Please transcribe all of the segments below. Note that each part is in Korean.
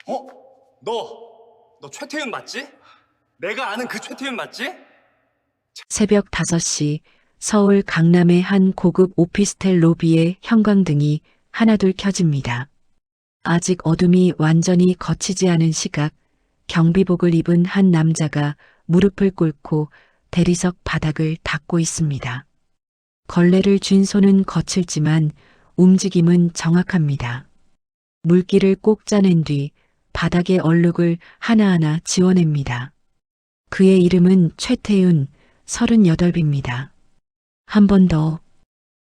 어? 너 최태윤 맞지? 내가 아는 그 최태윤 맞지? 새벽 5시 서울 강남의 한 고급 오피스텔 로비에 형광등이 하나둘 켜집니다. 아직 어둠이 완전히 걷히지 않은 시각, 경비복을 입은 한 남자가 무릎을 꿇고 대리석 바닥을 닦고 있습니다. 걸레를 쥔 손은 거칠지만 움직임은 정확합니다. 물기를 꼭 짜낸 뒤 바닥의 얼룩을 하나하나 지워냅니다. 그의 이름은 최태윤, 38입니다. 한 번 더.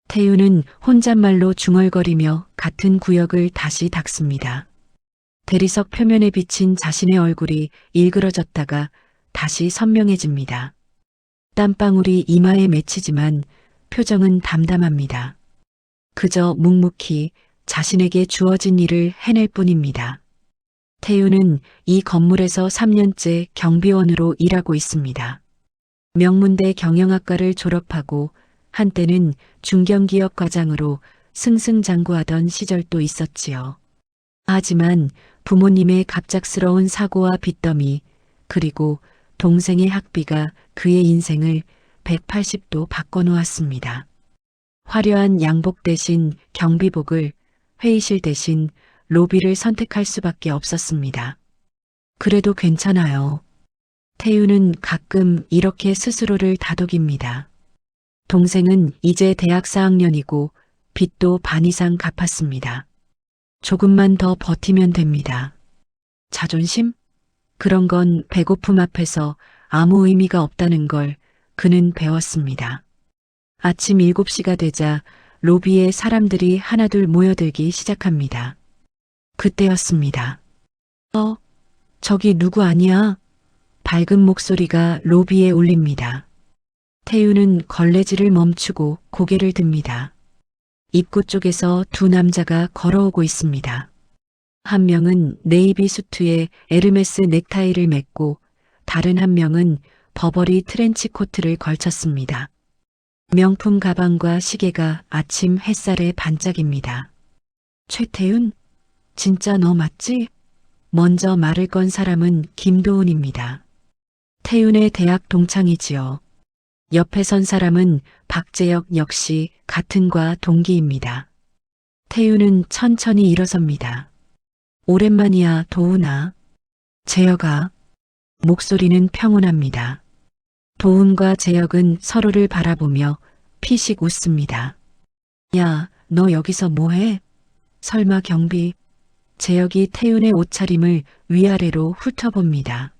태윤은 혼잣말로 중얼거리며 같은 구역을 다시 닦습니다. 대리석 표면에 비친 자신의 얼굴이 일그러졌다가 다시 선명해집니다. 땀방울이 이마에 맺히지만 표정은 담담합니다. 그저 묵묵히 자신에게 주어진 일을 해낼 뿐입니다. 태윤은 이 건물에서 3년째 경비원으로 일하고 있습니다. 명문대 경영학과를 졸업하고 한때는 중견기업 과장으로 승승장구하던 시절도 있었지요. 하지만 부모님의 갑작스러운 사고와 빚더미 그리고 동생의 학비가 그의 인생을 180도 바꿔놓았습니다. 화려한 양복 대신 경비복을, 회의실 대신 로비를 선택할 수밖에 없었습니다. 그래도 괜찮아요. 태윤은 가끔 이렇게 스스로를 다독입니다. 동생은 이제 대학 4학년이고 빚도 반 이상 갚았습니다. 조금만 더 버티면 됩니다. 자존심? 그런 건 배고픔 앞에서 아무 의미가 없다는 걸 그는 배웠습니다. 아침 7시가 되자 로비에 사람들이 하나둘 모여들기 시작합니다. 그때였습니다. 저기 누구 아니야? 밝은 목소리가 로비에 울립니다. 태윤은 걸레질을 멈추고 고개를 듭니다. 입구 쪽에서 두 남자가 걸어오고 있습니다. 한 명은 네이비 수트에 에르메스 넥타이를 맸고 다른 한 명은 버버리 트렌치 코트를 걸쳤습니다. 명품 가방과 시계가 아침 햇살에 반짝입니다. 최태윤? 진짜 너 맞지? 먼저 말을 건 사람은 김도훈입니다. 태윤의 대학 동창이지요. 옆에 선 사람은 박재혁 역시 같은 과 동기입니다. 태윤은 천천히 일어섭니다. 오랜만이야, 도훈아. 재혁아. 목소리는 평온합니다. 도훈과 재혁은 서로를 바라보며 피식 웃습니다. 야, 너 여기서 뭐해? 설마 경비? 재혁이 태윤의 옷차림을 위아래로 훑어봅니다.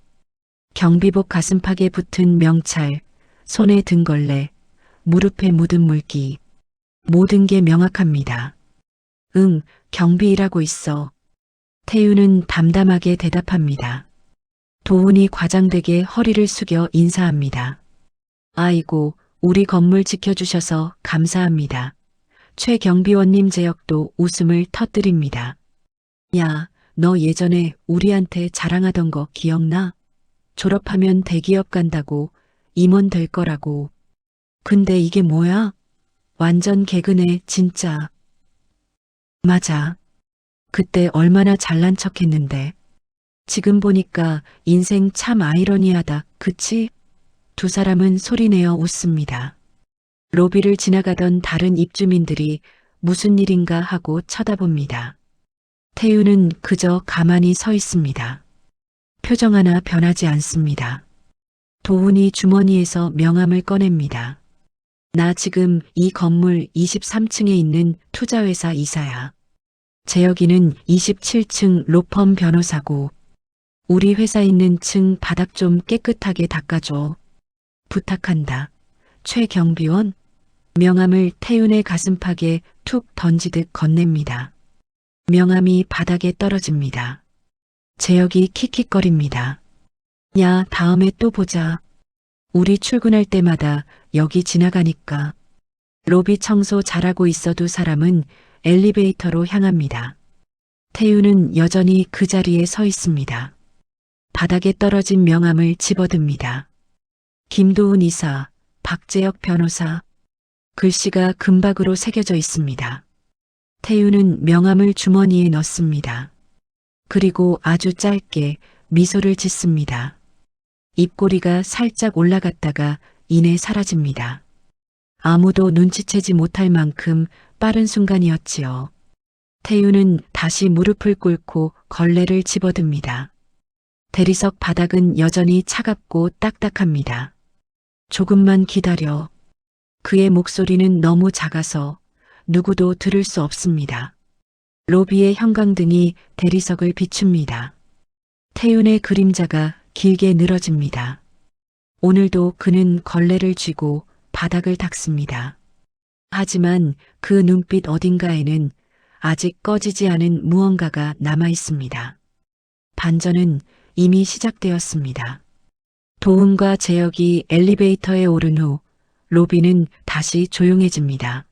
경비복 가슴팍에 붙은 명찰, 손에 등걸레, 무릎에 묻은 물기. 모든 게 명확합니다. 응, 경비 일하고 있어. 태윤은 담담하게 대답합니다. 도훈이 과장되게 허리를 숙여 인사합니다. 아이고, 우리 건물 지켜주셔서 감사합니다. 최 경비원님. 재혁도 웃음을 터뜨립니다. 야, 너 예전에 우리한테 자랑하던 거 기억나? 졸업하면 대기업 간다고, 임원 될 거라고. 근데 이게 뭐야? 완전 개그네, 진짜. 맞아. 그때 얼마나 잘난 척했는데. 지금 보니까 인생 참 아이러니하다, 그치? 두 사람은 소리내어 웃습니다. 로비를 지나가던 다른 입주민들이 무슨 일인가 하고 쳐다봅니다. 태윤은 그저 가만히 서 있습니다. 표정 하나 변하지 않습니다. 도훈이 주머니에서 명함을 꺼냅니다. 나 지금 이 건물 23층에 있는 투자회사 이사야. 재혁이는 27층 로펌 변호사고 우리 회사 있는 층 바닥 좀 깨끗하게 닦아줘. 부탁한다. 최 경비원? 명함을 태윤의 가슴팍에 툭 던지듯 건넵니다. 명함이 바닥에 떨어집니다. 재혁이 킥킥거립니다. 야, 다음에 또 보자. 우리 출근할 때마다 여기 지나가니까. 로비 청소 잘하고 있어. 두 사람은 엘리베이터로 향합니다. 태윤은 여전히 그 자리에 서 있습니다. 바닥에 떨어진 명함을 집어듭니다. 김도훈 이사, 박재혁 변호사. 글씨가 금박으로 새겨져 있습니다. 태윤은 명함을 주머니에 넣습니다. 그리고 아주 짧게 미소를 짓습니다. 입꼬리가 살짝 올라갔다가 이내 사라집니다. 아무도 눈치채지 못할 만큼 빠른 순간이었지요. 태유는 다시 무릎을 꿇고 걸레를 집어듭니다. 대리석 바닥은 여전히 차갑고 딱딱합니다. 조금만 기다려. 그의 목소리는 너무 작아서 누구도 들을 수 없습니다. 로비의 형광등이 대리석을 비춥니다. 태윤의 그림자가 길게 늘어집니다. 오늘도 그는 걸레를 쥐고 바닥을 닦습니다. 하지만 그 눈빛 어딘가에는 아직 꺼지지 않은 무언가가 남아 있습니다. 반전은 이미 시작되었습니다. 도훈과 재혁이 엘리베이터에 오른 후 로비는 다시 조용해집니다.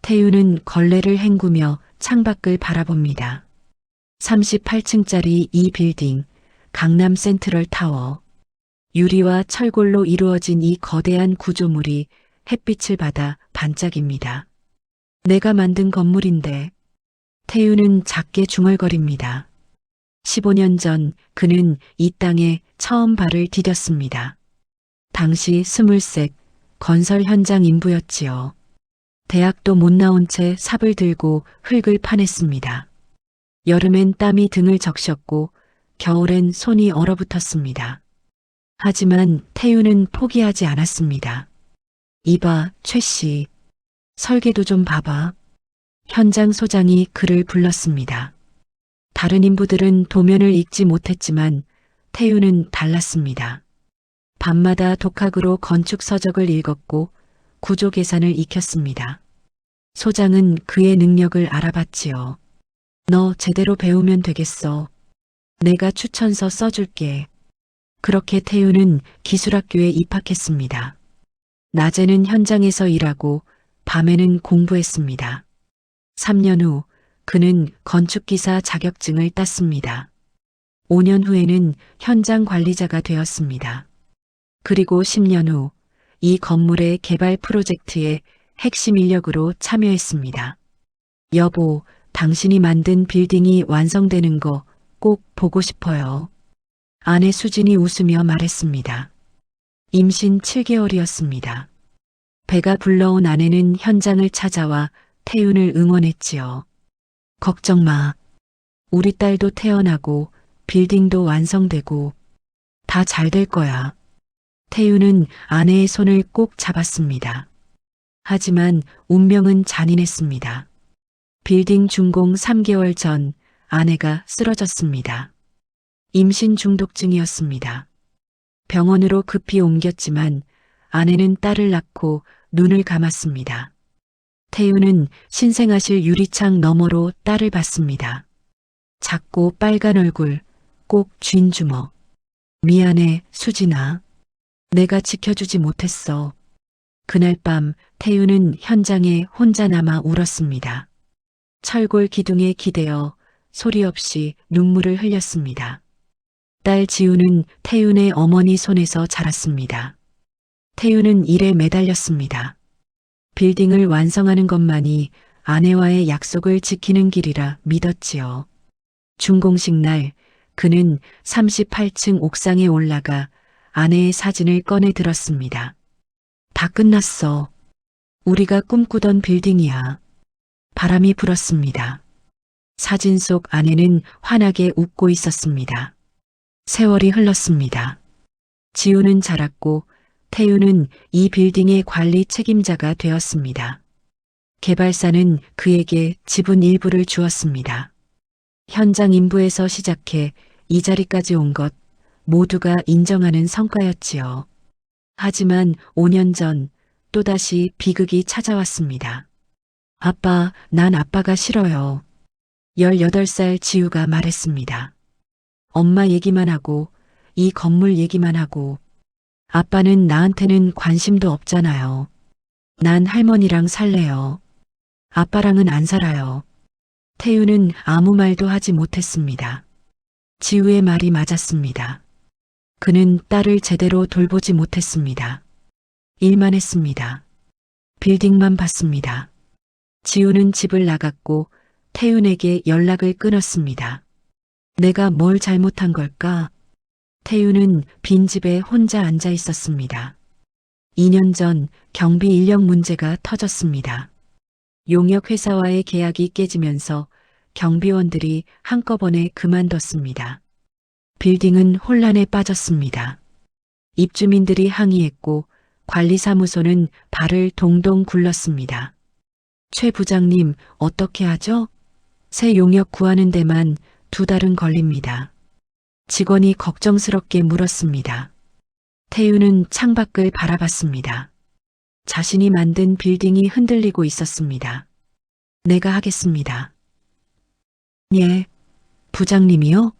태유는 걸레를 헹구며 창밖을 바라봅니다. 38층짜리 이 빌딩, 강남 센트럴 타워. 유리와 철골로 이루어진 이 거대한 구조물이 햇빛을 받아 반짝입니다. 내가 만든 건물인데. 태유는 작게 중얼거립니다. 15년 전 그는 이 땅에 처음 발을 디뎠습니다. 당시 23, 건설 현장 인부였지요. 대학도 못 나온 채 삽을 들고 흙을 파냈습니다. 여름엔 땀이 등을 적셨고 겨울엔 손이 얼어붙었습니다. 하지만 태유는 포기하지 않았습니다. 이봐, 최 씨. 설계도 좀 봐봐. 현장 소장이 그를 불렀습니다. 다른 인부들은 도면을 읽지 못했지만 태유는 달랐습니다. 밤마다 독학으로 건축 서적을 읽었고 구조 계산을 익혔습니다. 소장은 그의 능력을 알아봤지요. 너 제대로 배우면 되겠어. 내가 추천서 써줄게. 그렇게 태유는 기술학교에 입학했습니다. 낮에는 현장에서 일하고 밤에는 공부했습니다. 3년 후 그는 건축기사 자격증을 땄습니다. 5년 후에는 현장 관리자가 되었습니다. 그리고 10년 후 이 건물의 개발 프로젝트에 핵심 인력으로 참여했습니다. 여보, 당신이 만든 빌딩이 완성되는 거 꼭 보고 싶어요. 아내 수진이 웃으며 말했습니다. 임신 7개월이었습니다. 배가 불러온 아내는 현장을 찾아와 태윤을 응원했지요. 걱정 마. 우리 딸도 태어나고 빌딩도 완성되고 다 잘 될 거야. 태윤은 아내의 손을 꼭 잡았습니다. 하지만 운명은 잔인했습니다. 빌딩 준공 3개월 전 아내가 쓰러졌습니다. 임신 중독증이었습니다. 병원으로 급히 옮겼지만 아내는 딸을 낳고 눈을 감았습니다. 태윤은 신생아실 유리창 너머로 딸을 봤습니다. 작고 빨간 얼굴, 꼭 쥔 주먹. 미안해, 수진아. 내가 지켜주지 못했어. 그날 밤 태윤은 현장에 혼자 남아 울었습니다. 철골 기둥에 기대어 소리 없이 눈물을 흘렸습니다. 딸 지우는 태윤의 어머니 손에서 자랐습니다. 태윤은 일에 매달렸습니다. 빌딩을 완성하는 것만이 아내와의 약속을 지키는 길이라 믿었지요. 준공식 날 그는 38층 옥상에 올라가 아내의 사진을 꺼내 들었습니다. 다 끝났어. 우리가 꿈꾸던 빌딩이야. 바람이 불었습니다. 사진 속 아내는 환하게 웃고 있었습니다. 세월이 흘렀습니다. 지우는 자랐고 태유는 이 빌딩의 관리 책임자가 되었습니다. 개발사는 그에게 지분 일부를 주었습니다. 현장 인부에서 시작해 이 자리까지 온 것 모두가 인정하는 성과였지요. 하지만 5년 전 또다시 비극이 찾아왔습니다. 아빠, 난 아빠가 싫어요. 18살 지우가 말했습니다. 엄마 얘기만 하고 이 건물 얘기만 하고 아빠는 나한테는 관심도 없잖아요. 난 할머니랑 살래요. 아빠랑은 안 살아요. 태유는 아무 말도 하지 못했습니다. 지우의 말이 맞았습니다. 그는 딸을 제대로 돌보지 못했습니다. 일만 했습니다. 빌딩만 봤습니다. 지우는 집을 나갔고 태윤에게 연락을 끊었습니다. 내가 뭘 잘못한 걸까? 태유는 빈집에 혼자 앉아 있었습니다. 2년 전 경비 인력 문제가 터졌습니다. 용역 회사와의 계약이 깨지면서 경비원들이 한꺼번에 그만뒀습니다. 빌딩은 혼란에 빠졌습니다. 입주민들이 항의했고 관리사무소는 발을 동동 굴렀습니다. 최 부장님, 어떻게 하죠? 새 용역 구하는 데만 2달은 걸립니다. 직원이 걱정스럽게 물었습니다. 태유는 창밖을 바라봤습니다. 자신이 만든 빌딩이 흔들리고 있었습니다. 내가 하겠습니다. 예. 부장님이요?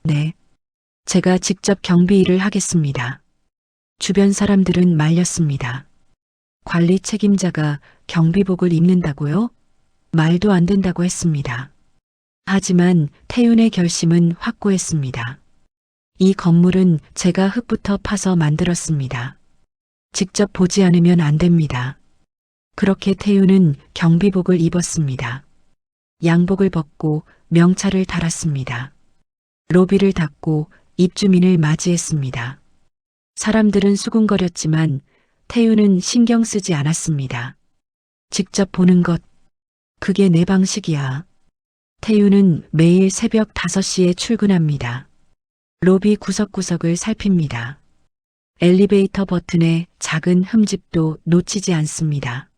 네. 제가 직접 경비 일을 하겠습니다. 주변 사람들은 말렸습니다. 관리 책임자가 경비복을 입는다고요? 말도 안 된다고 했습니다. 하지만 태윤의 결심은 확고했습니다. 이 건물은 제가 흙부터 파서 만들었습니다. 직접 보지 않으면 안 됩니다. 그렇게 태윤은 경비복을 입었습니다. 양복을 벗고 명찰을 달았습니다. 로비를 닫고 입주민을 맞이했습니다. 사람들은 수군거렸지만 태윤은 신경 쓰지 않았습니다. 직접 보는 것, 그게 내 방식이야. 태윤은 매일 새벽 5시에 출근합니다. 로비 구석구석을 살핍니다. 엘리베이터 버튼의 작은 흠집도 놓치지 않습니다.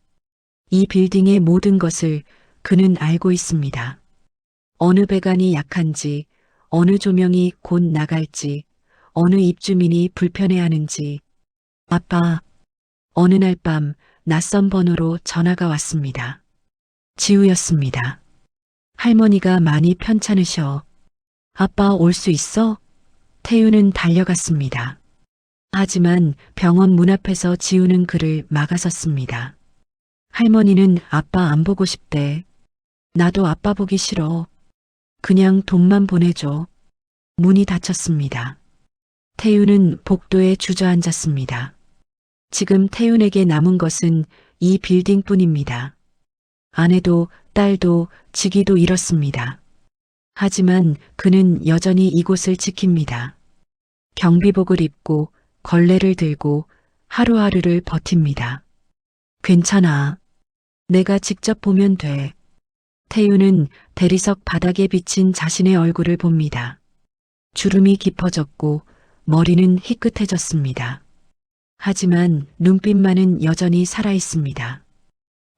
이 빌딩의 모든 것을 그는 알고 있습니다. 어느 배관이 약한지, 어느 조명이 곧 나갈지, 어느 입주민이 불편해하는지. 아빠, 어느 날 밤 낯선 번호로 전화가 왔습니다. 지우였습니다. 할머니가 많이 편찮으셔. 아빠 올 수 있어? 태유는 달려갔습니다. 하지만 병원 문 앞에서 지우는 그를 막아섰습니다. 할머니는 아빠 안 보고 싶대. 나도 아빠 보기 싫어. 그냥 돈만 보내줘. 문이 닫혔습니다. 태윤은 복도에 주저앉았습니다. 지금 태윤에게 남은 것은 이 빌딩뿐입니다. 아내도 딸도 직위도 잃었습니다. 하지만 그는 여전히 이곳을 지킵니다. 경비복을 입고 걸레를 들고 하루하루를 버팁니다. 괜찮아. 내가 직접 보면 돼. 태윤은 대리석 바닥에 비친 자신의 얼굴을 봅니다. 주름이 깊어졌고 머리는 희끗해졌습니다. 하지만 눈빛만은 여전히 살아있습니다.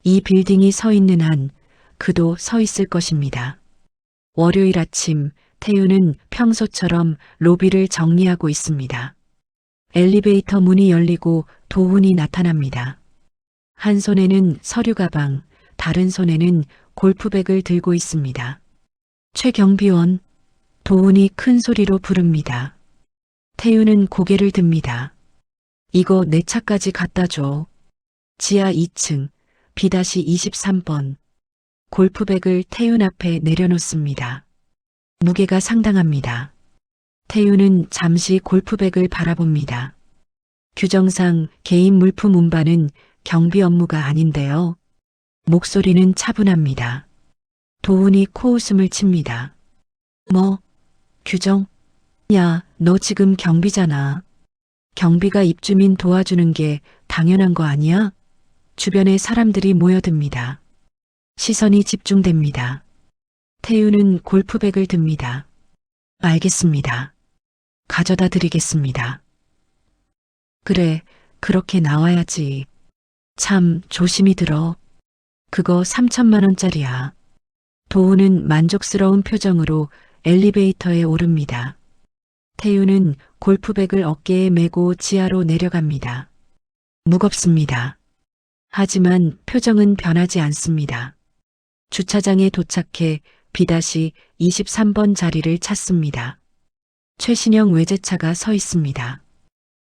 이 빌딩이 서 있는 한 그도 서 있을 것입니다. 월요일 아침 태윤은 평소처럼 로비를 정리하고 있습니다. 엘리베이터 문이 열리고 도훈이 나타납니다. 한 손에는 서류 가방, 다른 손에는 골프백을 들고 있습니다. 최 경비원, 도훈이 큰 소리로 부릅니다. 태윤은 고개를 듭니다. 이거 내 차까지 갖다 줘. 지하 2층, B-23번. 골프백을 태윤 앞에 내려놓습니다. 무게가 상당합니다. 태윤은 잠시 골프백을 바라봅니다. 규정상 개인 물품 운반은 경비 업무가 아닌데요. 목소리는 차분합니다. 도훈이 코웃음을 칩니다. 뭐? 규정? 야, 너 지금 경비잖아. 경비가 입주민 도와주는 게 당연한 거 아니야? 주변에 사람들이 모여듭니다. 시선이 집중됩니다. 태윤은 골프백을 듭니다. 알겠습니다. 가져다 드리겠습니다. 그래, 그렇게 나와야지. 참 조심히 들어. 그거 3천만 원짜리야. 도훈은 만족스러운 표정으로 엘리베이터에 오릅니다. 태윤은 골프백을 어깨에 메고 지하로 내려갑니다. 무겁습니다. 하지만 표정은 변하지 않습니다. 주차장에 도착해 B-23번 자리를 찾습니다. 최신형 외제차가 서 있습니다.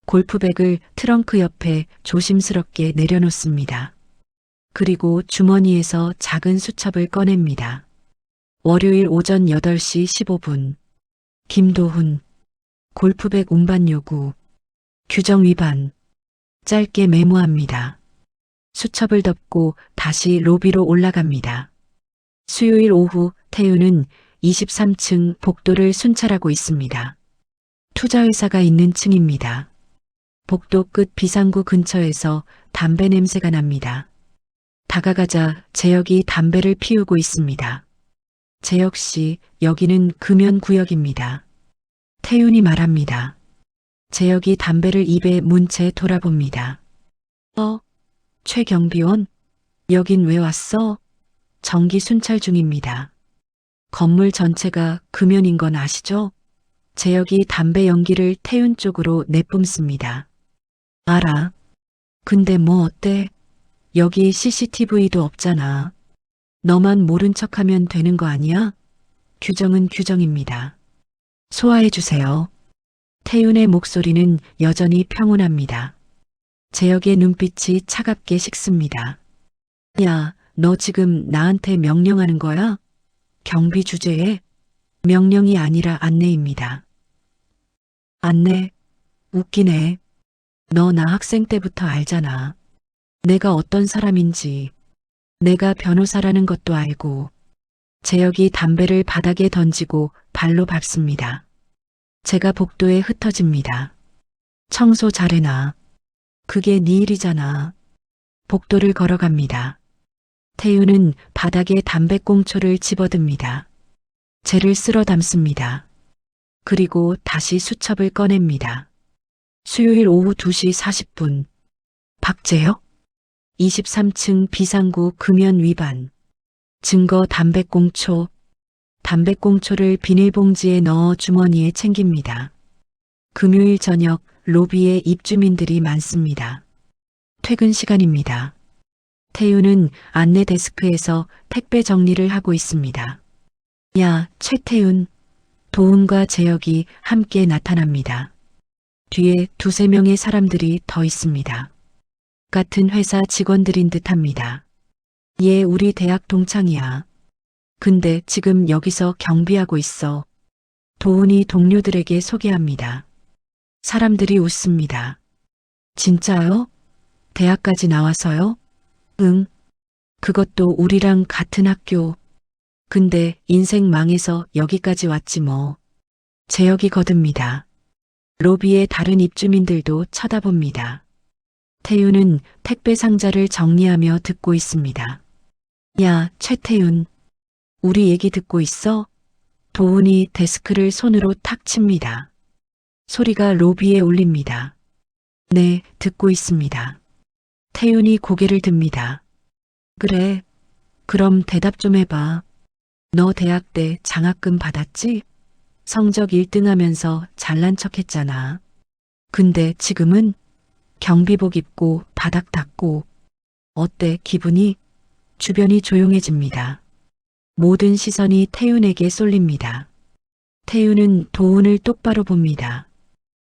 골프백을 트렁크 옆에 조심스럽게 내려놓습니다. 그리고 주머니에서 작은 수첩을 꺼냅니다. 월요일 오전 8시 15분. 김도훈. 골프백 운반 요구. 규정 위반. 짧게 메모합니다. 수첩을 덮고 다시 로비로 올라갑니다. 수요일 오후 태윤은 23층 복도를 순찰하고 있습니다. 투자회사가 있는 층입니다. 복도 끝 비상구 근처에서 담배 냄새가 납니다. 다가가자 재혁이 담배를 피우고 있습니다. 재혁 씨, 여기는 금연구역입니다. 태윤이 말합니다. 재혁이 담배를 입에 문 채 돌아봅니다. 최 경비원? 여긴 왜 왔어? 정기 순찰 중입니다. 건물 전체가 금연인 건 아시죠? 재혁이 담배 연기를 태윤 쪽으로 내뿜습니다. 알아. 근데 뭐 어때? 여기 CCTV도 없잖아. 너만 모른 척하면 되는 거 아니야? 규정은 규정입니다. 소화해 주세요. 태윤의 목소리는 여전히 평온합니다. 재혁의 눈빛이 차갑게 식습니다. 야, 너 지금 나한테 명령하는 거야? 경비 주제에? 명령이 아니라 안내입니다. 안내? 웃기네. 너 나 학생 때부터 알잖아. 내가 어떤 사람인지. 내가 변호사라는 것도 알고. 재혁이 담배를 바닥에 던지고 발로 밟습니다. 제가 복도에 흩어집니다. 청소 잘해놔. 그게 네 일이잖아. 복도를 걸어갑니다. 태윤은 바닥에 담배꽁초를 집어듭니다. 쟤를 쓸어 담습니다. 그리고 다시 수첩을 꺼냅니다. 수요일 오후 2시 40분. 박재혁? 23층 비상구 금연 위반. 증거 담배꽁초. 담배꽁초를 비닐봉지에 넣어 주머니에 챙깁니다. 금요일 저녁 로비에 입주민들이 많습니다. 퇴근 시간입니다. 태윤은 안내 데스크에서 택배 정리를 하고 있습니다. 야, 최태윤. 도훈과 재혁이 함께 나타납니다. 뒤에 2~3명의 사람들이 더 있습니다. 같은 회사 직원들인 듯합니다. 얘 우리 대학 동창이야. 근데 지금 여기서 경비하고 있어. 도훈이 동료들에게 소개합니다. 사람들이 웃습니다. 진짜요? 대학까지 나와서요? 응. 그것도 우리랑 같은 학교. 근데 인생 망해서 여기까지 왔지 뭐. 재혁이 거듭니다. 로비의 다른 입주민들도 쳐다봅니다. 태윤은 택배 상자를 정리하며 듣고 있습니다. 야, 최태윤. 우리 얘기 듣고 있어? 도훈이 데스크를 손으로 탁 칩니다. 소리가 로비에 울립니다. 네, 듣고 있습니다. 태윤이 고개를 듭니다. 그래. 그럼 대답 좀 해봐. 너 대학 때 장학금 받았지? 성적 1등 하면서 잘난 척 했잖아. 근데 지금은 경비복 입고 바닥 닦고. 어때, 기분이? 주변이 조용해집니다. 모든 시선이 태윤에게 쏠립니다. 태윤은 도훈을 똑바로 봅니다.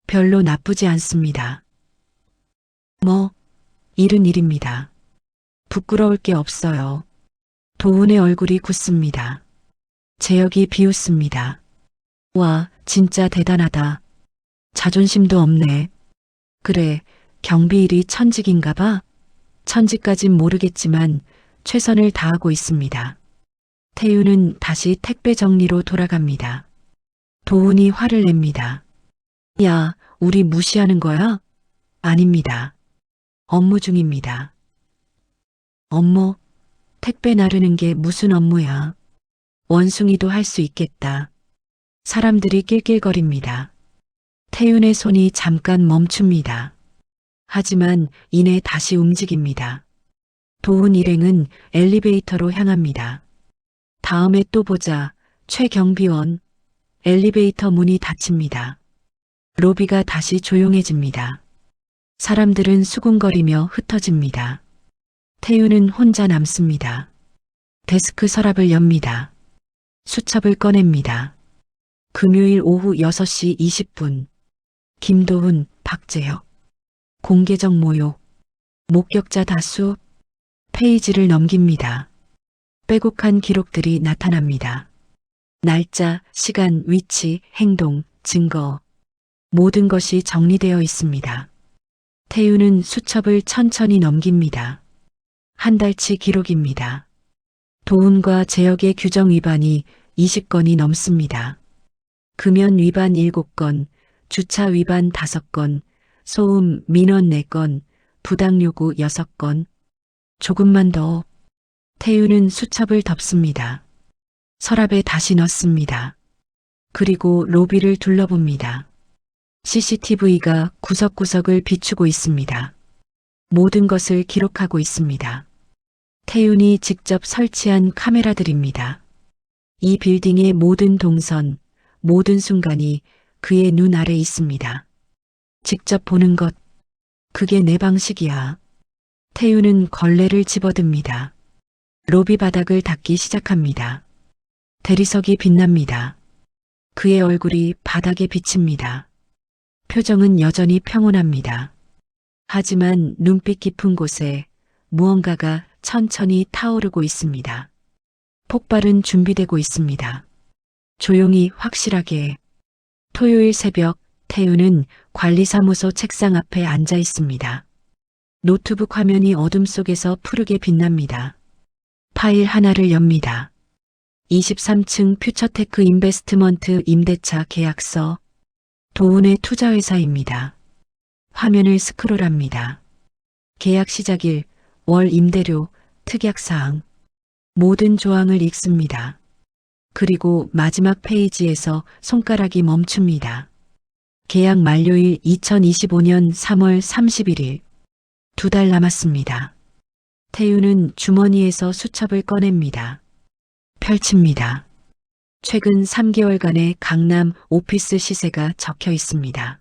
별로 나쁘지 않습니다. 뭐, 일은 일입니다. 부끄러울 게 없어요. 도훈의 얼굴이 굳습니다. 재혁이 비웃습니다. 와, 진짜 대단하다. 자존심도 없네. 그래, 경비일이 천직인가 봐. 천직까진 모르겠지만 최선을 다하고 있습니다. 태윤은 다시 택배 정리로 돌아갑니다. 도훈이 화를 냅니다. 야, 우리 무시하는 거야? 아닙니다. 업무 중입니다. 업무? 택배 나르는 게 무슨 업무야? 원숭이도 할 수 있겠다. 사람들이 낄낄거립니다. 태윤의 손이 잠깐 멈춥니다. 하지만 이내 다시 움직입니다. 도훈 일행은 엘리베이터로 향합니다. 다음에 또 보자. 최 경비원. 엘리베이터 문이 닫힙니다. 로비가 다시 조용해집니다. 사람들은 수군거리며 흩어집니다. 태윤은 혼자 남습니다. 데스크 서랍을 엽니다. 수첩을 꺼냅니다. 금요일 오후 6시 20분. 김도훈, 박재혁. 공개적 모욕. 목격자 다수. 페이지를 넘깁니다. 빼곡한 기록들이 나타납니다. 날짜, 시간, 위치, 행동, 증거. 모든 것이 정리되어 있습니다. 태윤은 수첩을 천천히 넘깁니다. 한 달치 기록입니다. 도훈과 재혁의 규정 위반이 20건이 넘습니다. 금연 위반 7건, 주차 위반 5건, 소음 민원 4건, 부당 요구 6건. 조금만 더. 태우는 수첩을 덮습니다. 서랍에 다시 넣습니다. 그리고 로비를 둘러봅니다. CCTV가 구석구석을 비추고 있습니다. 모든 것을 기록하고 있습니다. 태윤이 직접 설치한 카메라들입니다. 이 빌딩의 모든 동선, 모든 순간이 그의 눈 아래 있습니다. 직접 보는 것, 그게 내 방식이야. 태윤은 걸레를 집어듭니다. 로비 바닥을 닦기 시작합니다. 대리석이 빛납니다. 그의 얼굴이 바닥에 비칩니다. 표정은 여전히 평온합니다. 하지만 눈빛 깊은 곳에 무언가가 천천히 타오르고 있습니다. 폭발은 준비되고 있습니다. 조용히 확실하게. 토요일 새벽 태우는 관리사무소 책상 앞에 앉아 있습니다. 노트북 화면이 어둠 속에서 푸르게 빛납니다. 파일 하나를 엽니다. 23층 퓨처테크 인베스트먼트 임대차 계약서. 도운의 투자회사입니다. 화면을 스크롤합니다. 계약 시작일, 월 임대료, 특약사항. 모든 조항을 읽습니다. 그리고 마지막 페이지에서 손가락이 멈춥니다. 계약 만료일 2025년 3월 31일. 2달 남았습니다. 태유는 주머니에서 수첩을 꺼냅니다. 펼칩니다. 최근 3개월간의 강남 오피스 시세가 적혀 있습니다.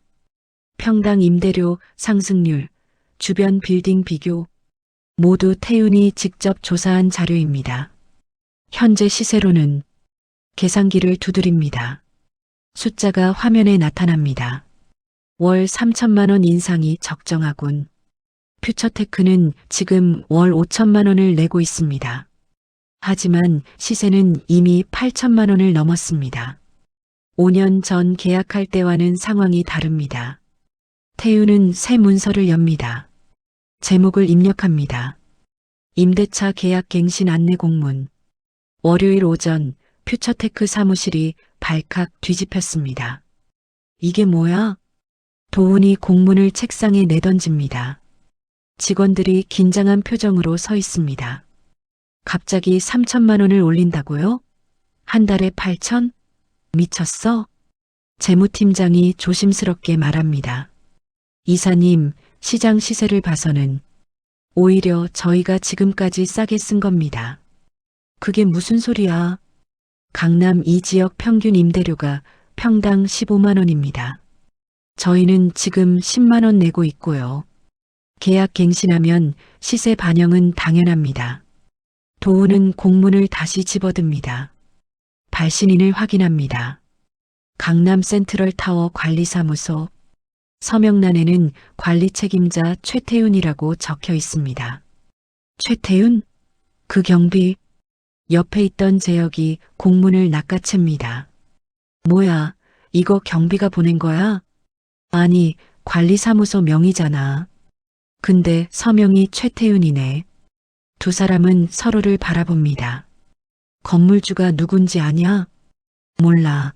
평당 임대료 상승률, 주변 빌딩 비교, 모두 태윤이 직접 조사한 자료입니다. 현재 시세로는. 계산기를 두드립니다. 숫자가 화면에 나타납니다. 월 3천만 원 인상이 적정하군. 퓨처테크는 지금 월 5천만 원을 내고 있습니다. 하지만 시세는 이미 8천만 원을 넘었습니다. 5년 전 계약할 때와는 상황이 다릅니다. 태유는 새 문서를 엽니다. 제목을 입력합니다. 임대차 계약 갱신 안내 공문. 월요일 오전 퓨처테크 사무실이 발칵 뒤집혔습니다. 이게 뭐야? 도훈이 공문을 책상에 내던집니다. 직원들이 긴장한 표정으로 서 있습니다. 갑자기 3천만 원을 올린다고요? 한 달에 8천? 미쳤어? 재무팀장이 조심스럽게 말합니다. 이사님, 시장 시세를 봐서는 오히려 저희가 지금까지 싸게 쓴 겁니다. 그게 무슨 소리야? 강남 이 지역 평균 임대료가 평당 15만 원입니다. 저희는 지금 10만 원 내고 있고요. 계약 갱신하면 시세 반영은 당연합니다. 도우는 공문을 다시 집어듭니다. 발신인을 확인합니다. 강남 센트럴타워 관리사무소. 서명란에는 관리 책임자 최태윤이라고 적혀 있습니다. 최태윤? 그 경비. 옆에 있던 재혁이 공문을 낚아챕니다. 뭐야, 이거 경비가 보낸 거야? 아니, 관리사무소 명의잖아. 근데 서명이 최태윤이네. 두 사람은 서로를 바라봅니다. 건물주가 누군지 아냐? 몰라.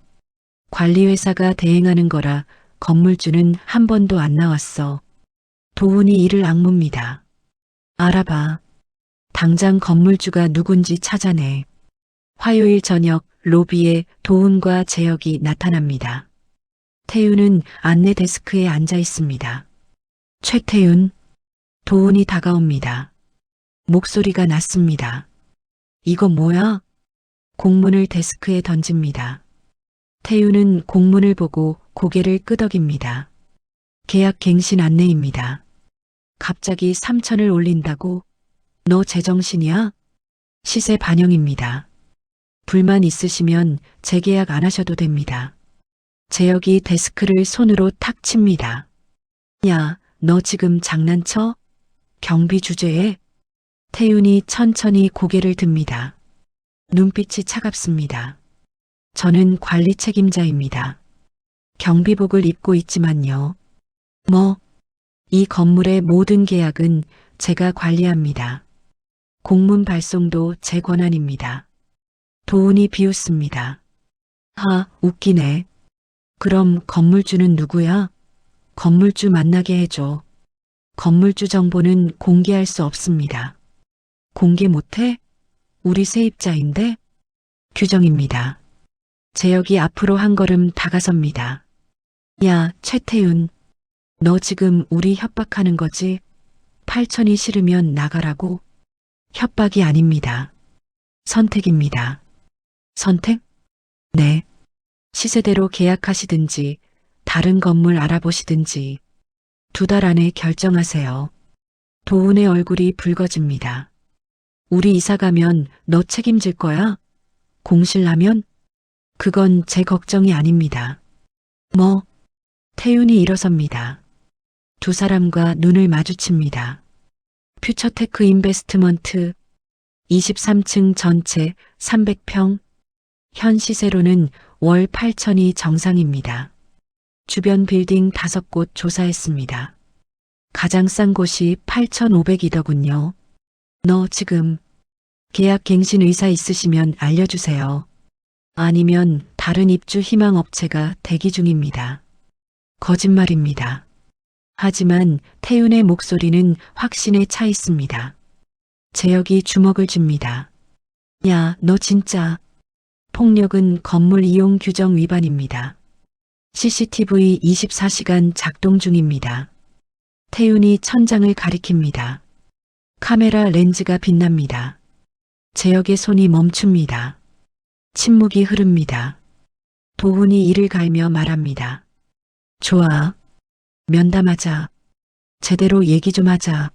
관리회사가 대행하는 거라 건물주는 한 번도 안 나왔어. 도훈이 이를 악뭅니다. 알아봐. 당장 건물주가 누군지 찾아내. 화요일 저녁 로비에 도훈과 재혁이 나타납니다. 태윤은 안내 데스크에 앉아 있습니다. 최태윤. 도훈이 다가옵니다. 목소리가 낮습니다. 이거 뭐야? 공문을 데스크에 던집니다. 태윤은 공문을 보고 고개를 끄덕입니다. 계약 갱신 안내입니다. 갑자기 3천을 올린다고? 너 제정신이야? 시세 반영입니다. 불만 있으시면 재계약 안 하셔도 됩니다. 재혁이 데스크를 손으로 탁 칩니다. 야, 너 지금 장난쳐? 경비 주제에? 태윤이 천천히 고개를 듭니다. 눈빛이 차갑습니다. 저는 관리 책임자입니다. 경비복을 입고 있지만요. 이 건물의 모든 계약은 제가 관리합니다. 공문 발송도 제 권한입니다. 도훈이 비웃습니다. 하, 웃기네. 그럼 건물주는 누구야? 건물주 만나게 해줘. 건물주 정보는 공개할 수 없습니다. 공개 못해? 우리 세입자인데? 규정입니다. 재혁이 앞으로 한 걸음 다가섭니다. 야, 최태윤. 너 지금 우리 협박하는 거지? 8천이 싫으면 나가라고? 협박이 아닙니다. 선택입니다. 선택? 네. 시세대로 계약하시든지 다른 건물 알아보시든지 2달 안에 결정하세요. 도훈의 얼굴이 붉어집니다. 우리 이사 가면 너 책임질 거야? 공실 나면? 그건 제 걱정이 아닙니다. 뭐? 태윤이 일어섭니다. 두 사람과 눈을 마주칩니다. 퓨처테크 인베스트먼트 23층 전체 300평. 현 시세로는 월 8천이 정상입니다. 주변 빌딩 5곳 조사했습니다. 가장 싼 곳이 8,500이더군요. 너 지금 계약 갱신 의사 있으시면 알려주세요. 아니면 다른 입주 희망 업체가 대기 중입니다. 거짓말입니다. 하지만 태윤의 목소리는 확신에 차 있습니다. 재혁이 주먹을 줍니다. 야, 너 진짜. 폭력은 건물 이용 규정 위반입니다. CCTV 24시간 작동 중입니다. 태윤이 천장을 가리킵니다. 카메라 렌즈가 빛납니다. 재혁의 손이 멈춥니다. 침묵이 흐릅니다. 도훈이 이를 갈며 말합니다. 좋아. 면담하자. 제대로 얘기 좀 하자.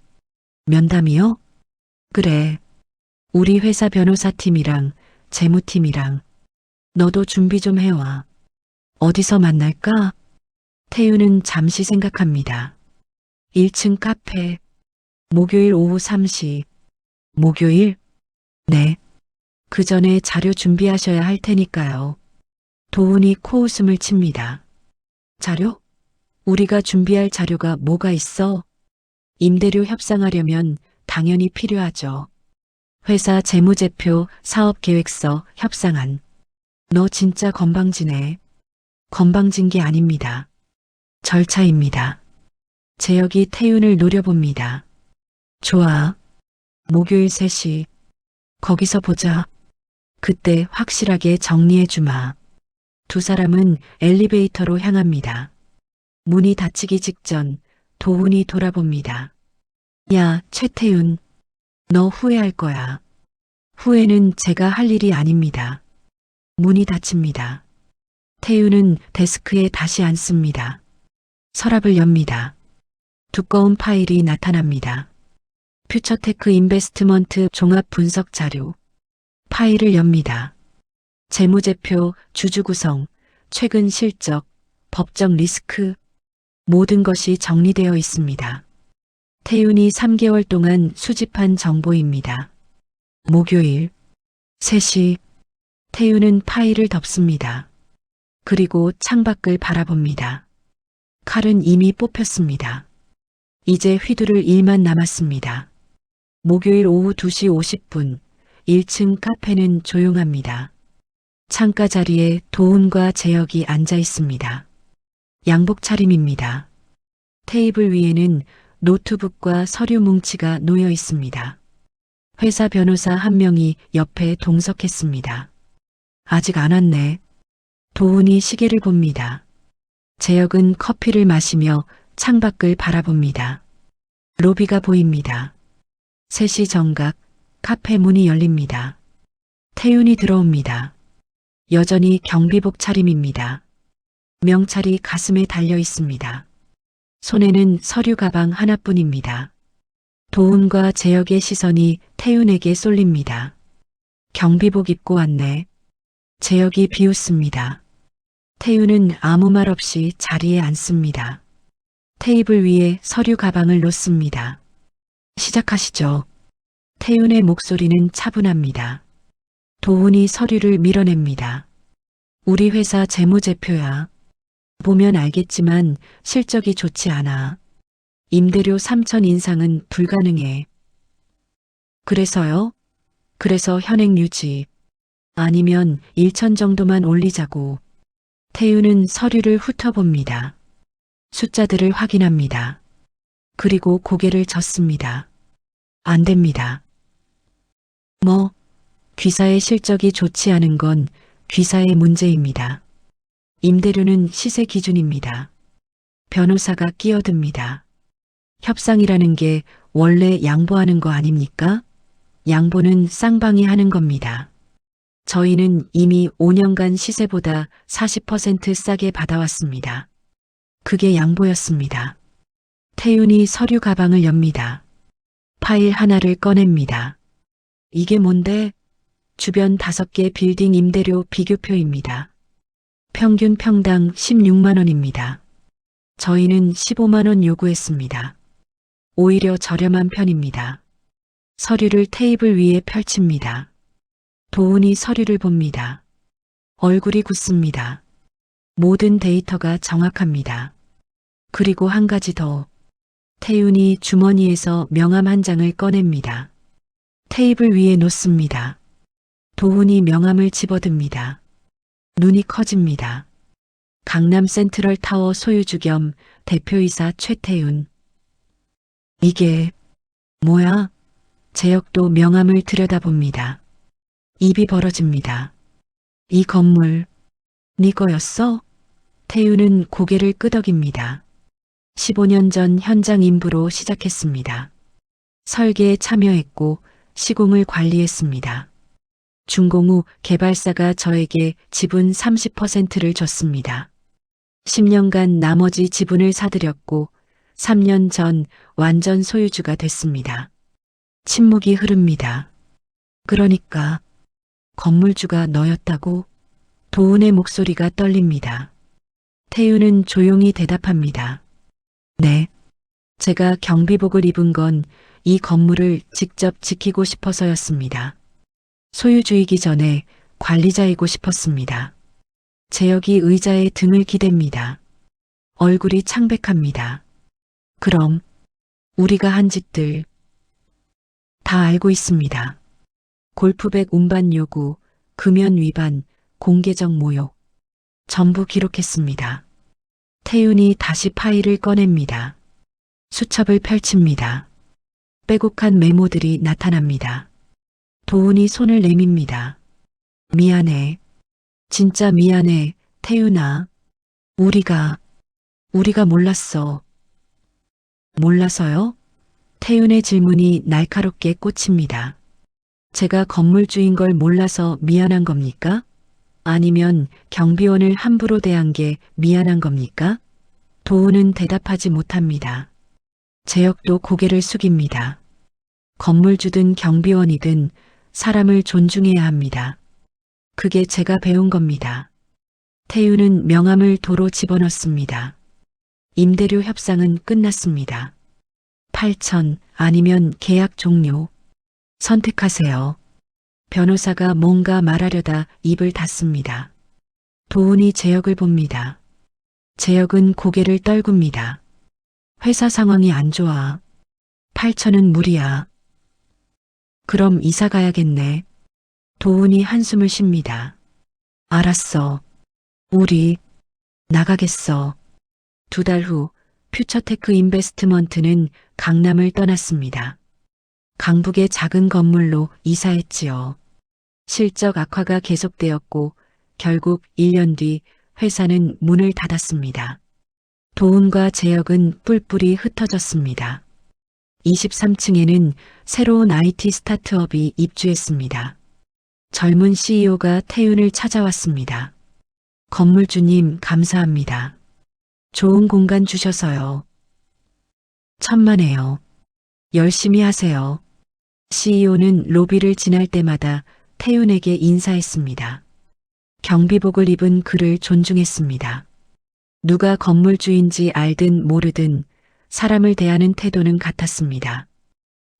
면담이요? 그래. 우리 회사 변호사팀이랑 재무팀이랑 너도 준비 좀 해와. 어디서 만날까? 태윤은 잠시 생각합니다. 1층 카페. 목요일 오후 3시. 목요일? 네. 그 전에 자료 준비하셔야 할 테니까요. 도훈이 코웃음을 칩니다. 자료? 우리가 준비할 자료가 뭐가 있어? 임대료 협상하려면 당연히 필요하죠. 회사 재무제표, 사업계획서, 협상안. 너 진짜 건방지네. 건방진 게 아닙니다. 절차입니다. 재혁이 태윤을 노려봅니다. 좋아. 목요일 3시. 거기서 보자. 그때 확실하게 정리해주마. 두 사람은 엘리베이터로 향합니다. 문이 닫히기 직전 도훈이 돌아봅니다. 야, 최태윤. 너 후회할 거야. 후회는 제가 할 일이 아닙니다. 문이 닫힙니다. 태윤은 데스크에 다시 앉습니다. 서랍을 엽니다. 두꺼운 파일이 나타납니다. 퓨처테크 인베스트먼트 종합 분석 자료. 파일을 엽니다. 재무제표, 주주 구성, 최근 실적, 법적 리스크, 모든 것이 정리되어 있습니다. 태윤이 3개월 동안 수집한 정보입니다. 목요일 3시. 태윤은 파일을 덮습니다. 그리고 창밖을 바라봅니다. 칼은 이미 뽑혔습니다. 이제 휘두를 일만 남았습니다. 목요일 오후 2시 50분 1층 카페는 조용합니다. 창가 자리에 도훈과 재혁이 앉아 있습니다. 양복 차림입니다. 테이블 위에는 노트북과 서류 뭉치가 놓여 있습니다. 회사 변호사 한 명이 옆에 동석했습니다. 아직 안 왔네. 도훈이 시계를 봅니다. 재혁은 커피를 마시며 창밖을 바라봅니다. 로비가 보입니다. 3시 정각 카페 문이 열립니다. 태윤이 들어옵니다. 여전히 경비복 차림입니다. 명찰이 가슴에 달려 있습니다. 손에는 서류 가방 하나뿐입니다. 도훈과 재혁의 시선이 태윤에게 쏠립니다. 경비복 입고 왔네. 재혁이 비웃습니다. 태윤은 아무 말 없이 자리에 앉습니다. 테이블 위에 서류 가방을 놓습니다. 시작하시죠. 태윤의 목소리는 차분합니다. 도훈이 서류를 밀어냅니다. 우리 회사 재무제표야. 보면 알겠지만 실적이 좋지 않아. 임대료 3천 인상은 불가능해. 그래서요? 그래서 현행 유지. 아니면 1천 정도만 올리자고. 태우는 서류를 훑어봅니다. 숫자들을 확인합니다. 그리고 고개를 젓습니다. 안 됩니다. 뭐, 귀사의 실적이 좋지 않은 건 귀사의 문제입니다. 임대료는 시세 기준입니다. 변호사가 끼어듭니다. 협상이라는 게 원래 양보하는 거 아닙니까? 양보는 쌍방이 하는 겁니다. 저희는 이미 5년간 시세보다 40% 싸게 받아왔습니다. 그게 양보였습니다. 태윤이 서류 가방을 엽니다. 파일 하나를 꺼냅니다. 이게 뭔데? 주변 5개 빌딩 임대료 비교표입니다. 평균 평당 16만 원입니다. 저희는 15만 원 요구했습니다. 오히려 저렴한 편입니다. 서류를 테이블 위에 펼칩니다. 도훈이 서류를 봅니다. 얼굴이 굳습니다. 모든 데이터가 정확합니다. 그리고 한 가지 더. 태윤이 주머니에서 명함 한 장을 꺼냅니다. 테이블 위에 놓습니다. 도훈이 명함을 집어듭니다. 눈이 커집니다. 강남 센트럴 타워 소유주 겸 대표이사 최태윤. 이게 뭐야? 재혁도 명함을 들여다봅니다. 입이 벌어집니다. 이 건물 네 거였어? 태윤은 고개를 끄덕입니다. 15년 전 현장 인부로 시작했습니다. 설계에 참여했고 시공을 관리했습니다. 준공 후 개발사가 저에게 지분 30%를 줬습니다. 10년간 나머지 지분을 사들였고 3년 전 완전 소유주가 됐습니다. 침묵이 흐릅니다. 그러니까 건물주가 너였다고? 도훈의 목소리가 떨립니다. 태윤은 조용히 대답합니다. 네. 제가 경비복을 입은 건 이 건물을 직접 지키고 싶어서였습니다. 소유주이기 전에 관리자이고 싶었습니다. 재혁이 의자에 등을 기댑니다. 얼굴이 창백합니다. 그럼 우리가 한 짓들 다 알고 있습니다. 골프백 운반 요구, 금연 위반, 공개적 모욕. 전부 기록했습니다. 태윤이 다시 파일을 꺼냅니다. 수첩을 펼칩니다. 빼곡한 메모들이 나타납니다. 도훈이 손을 내밉니다. 미안해. 진짜 미안해, 태윤아. 우리가 몰랐어. 몰라서요? 태윤의 질문이 날카롭게 꽂힙니다. 제가 건물주인 걸 몰라서 미안한 겁니까? 아니면 경비원을 함부로 대한 게 미안한 겁니까? 도훈은 대답하지 못합니다. 재혁도 고개를 숙입니다. 건물주든 경비원이든 사람을 존중해야 합니다. 그게 제가 배운 겁니다. 태윤은 명함을 도로 집어넣습니다. 임대료 협상은 끝났습니다. 8천 아니면 계약 종료. 선택하세요. 변호사가 뭔가 말하려다 입을 닫습니다. 도훈이 재혁을 봅니다. 재혁은 고개를 떨굽니다. 회사 상황이 안 좋아. 8천은 무리야. 그럼 이사 가야겠네. 도훈이 한숨을 쉽니다. 알았어. 우리 나가겠어. 2달 후 퓨처테크 인베스트먼트는 강남을 떠났습니다. 강북의 작은 건물로 이사했지요. 실적 악화가 계속되었고 결국 1년 뒤 회사는 문을 닫았습니다. 도훈과 재혁은 뿔뿔이 흩어졌습니다. 23층에는 새로운 IT 스타트업이 입주했습니다. 젊은 CEO가 태윤을 찾아왔습니다. 건물주님 감사합니다. 좋은 공간 주셔서요. 천만에요. 열심히 하세요. CEO는 로비를 지날 때마다 태윤에게 인사했습니다. 경비복을 입은 그를 존중했습니다. 누가 건물주인지 알든 모르든 사람을 대하는 태도는 같았습니다.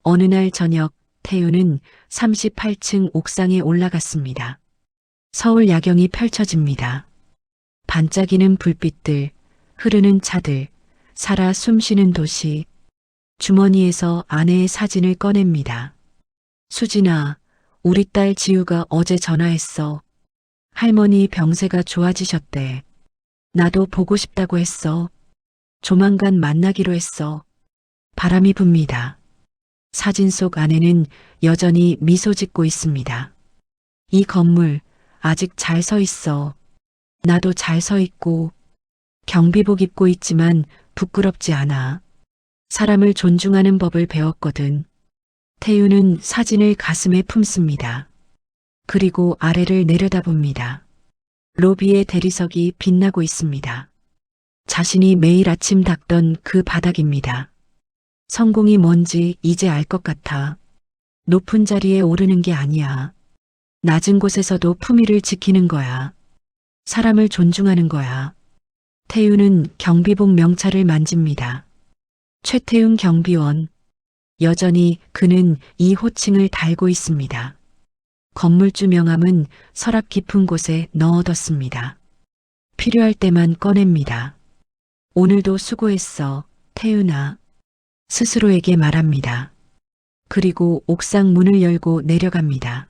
어느 날 저녁 태윤은 38층 옥상에 올라갔습니다. 서울 야경이 펼쳐집니다. 반짝이는 불빛들, 흐르는 차들, 살아 숨쉬는 도시. 주머니에서 아내의 사진을 꺼냅니다. 수진아, 우리 딸 지우가 어제 전화했어. 할머니 병세가 좋아지셨대. 나도 보고 싶다고 했어. 조만간 만나기로 했어. 바람이 붑니다. 사진 속 아내는 여전히 미소 짓고 있습니다. 이 건물 아직 잘 서 있어. 나도 잘 서 있고 경비복 입고 있지만 부끄럽지 않아. 사람을 존중하는 법을 배웠거든. 태유는 사진을 가슴에 품습니다. 그리고 아래를 내려다봅니다. 로비의 대리석이 빛나고 있습니다. 자신이 매일 아침 닦던 그 바닥입니다. 성공이 뭔지 이제 알 것 같아. 높은 자리에 오르는 게 아니야. 낮은 곳에서도 품위를 지키는 거야. 사람을 존중하는 거야. 태유는 경비복 명찰을 만집니다. 최태훈 경비원. 여전히 그는 이 호칭을 달고 있습니다. 건물주 명함은 서랍 깊은 곳에 넣어뒀습니다. 필요할 때만 꺼냅니다. 오늘도 수고했어, 태윤아. 스스로에게 말합니다. 그리고 옥상 문을 열고 내려갑니다.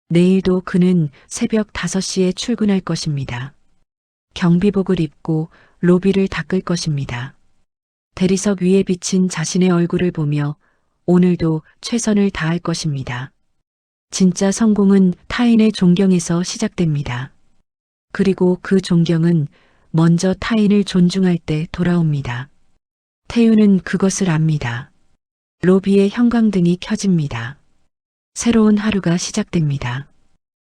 내일도 그는 새벽 5시에 출근할 것입니다. 경비복을 입고 로비를 닦을 것입니다. 대리석 위에 비친 자신의 얼굴을 보며 오늘도 최선을 다할 것입니다. 진짜 성공은 타인의 존경에서 시작됩니다. 그리고 그 존경은 먼저 타인을 존중할 때 돌아옵니다. 태유는 그것을 압니다. 로비의 형광등이 켜집니다. 새로운 하루가 시작됩니다.